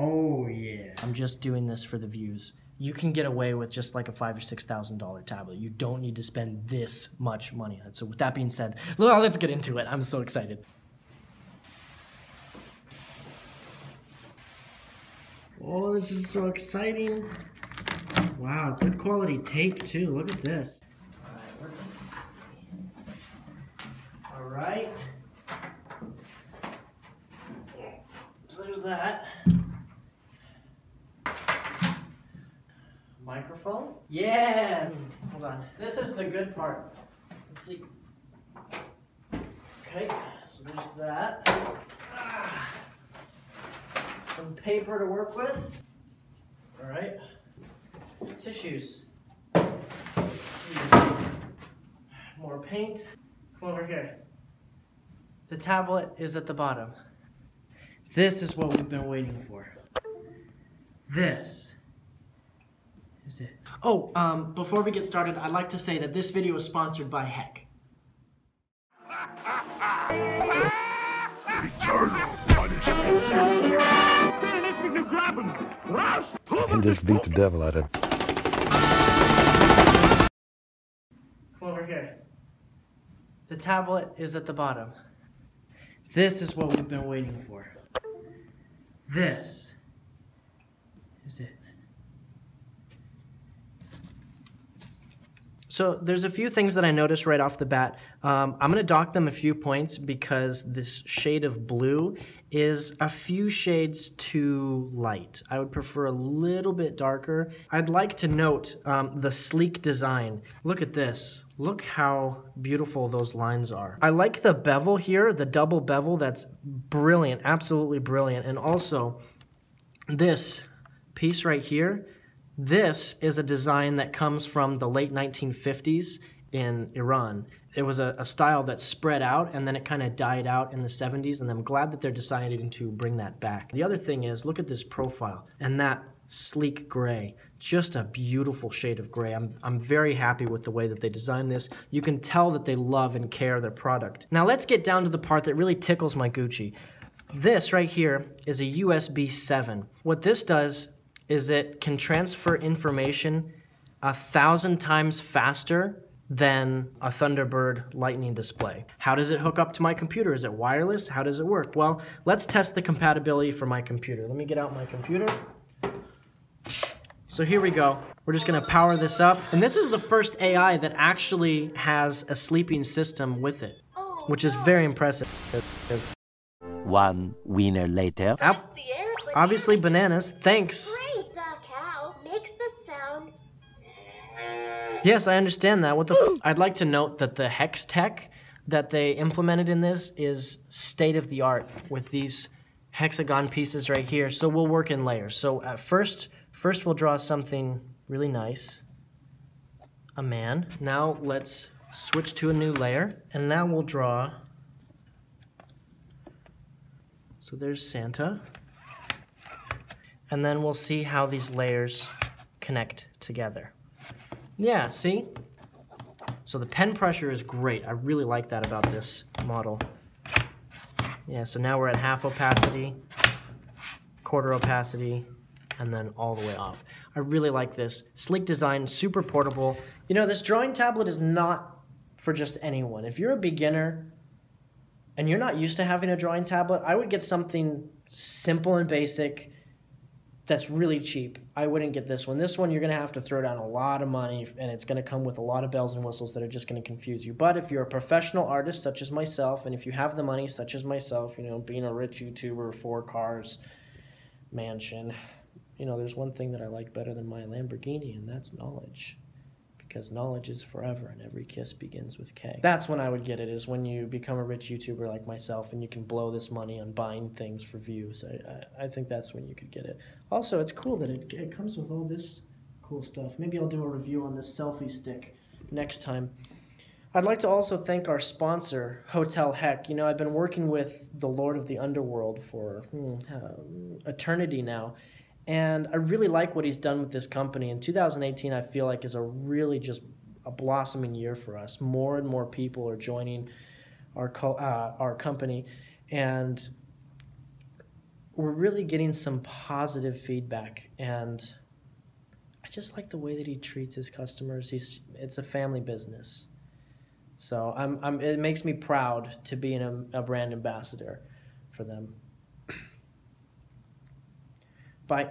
Oh yeah. I'm just doing this for the views. You can get away with just like a $5,000 or $6,000 tablet. You don't need to spend this much money on it. So with that being said, let's get into it. I'm so excited. Oh, this is so exciting. Wow, good quality tape too. Look at this. All right, let's see. All right. So there's that. Microphone? Yeah! Hold on. This is the good part. Let's see. Okay, so there's that. Some paper to work with. All right. Tissues. More paint. Come over here. The tablet is at the bottom. This is what we've been waiting for. This is it. Oh, before we get started, I'd like to say that this video is sponsored by Heck. Eternal punishment. And just beat the devil out of it. Come over here. The tablet is at the bottom. This is what we've been waiting for. This is it. So there's a few things that I noticed right off the bat. I'm going to dock them a few points because this shade of blue is a few shades too light. I would prefer a little bit darker. I'd like to note the sleek design. Look at this. Look how beautiful those lines are. I like the bevel here, the double bevel. That's brilliant, absolutely brilliant. And also this piece right here, this is a design that comes from the late 1950s in Iran. It was a style that spread out and then it kind of died out in the 70s, and I'm glad that they're deciding to bring that back. The other thing is, look at this profile and that sleek gray. Just a beautiful shade of gray. I'm very happy with the way that they designed this. You can tell that they love and care their product. Now let's get down to the part that really tickles my Gucci. This right here is a USB 7. What this does is it can transfer information 1,000 times faster than a Thunderbird Lightning display. How does it hook up to my computer? Is it wireless? How does it work? Well, let's test the compatibility for my computer. Let me get out my computer. So here we go. We're just gonna power this up. And this is the first AI that actually has a sleeping system with it, which is very impressive. One winner later. Obviously bananas, thanks. Great, the cow makes the sound. Yes, I understand that. What the I'd like to note that the hex tech that they implemented in this is state of the art with these hexagon pieces right here. So we'll work in layers. So at first we'll draw something really nice. A man. Now let's switch to a new layer. And now we'll draw. So there's Santa. And then we'll see how these layers connect together. Yeah, see? So the pen pressure is great. I really like that about this model. Yeah, so now we're at half opacity, quarter opacity, and then all the way off. I really like this. Sleek design, super portable. You know, this drawing tablet is not for just anyone. If you're a beginner and you're not used to having a drawing tablet, I would get something simple and basic that's really cheap. I wouldn't get this one. This one, you're gonna have to throw down a lot of money, and it's gonna come with a lot of bells and whistles that are just gonna confuse you. But if you're a professional artist, such as myself, and if you have the money, such as myself, you know, being a rich YouTuber, 4 cars, mansion, you know, there's one thing that I like better than my Lamborghini, and that's knowledge. Because knowledge is forever, and every kiss begins with K. That's when I would get it, is when you become a rich YouTuber like myself and you can blow this money on buying things for views. I think that's when you could get it. Also, it's cool that it comes with all this cool stuff. Maybe I'll do a review on this selfie stick next time. I'd like to also thank our sponsor, Hotel Heck. You know, I've been working with the Lord of the Underworld for eternity now. And I really like what he's done with this company. In 2018, I feel like is a really just a blossoming year for us. More and more people are joining our company. And we're really getting some positive feedback, and I just like the way that he treats his customers. It's a family business. So it makes me proud to be a brand ambassador for them. Bye.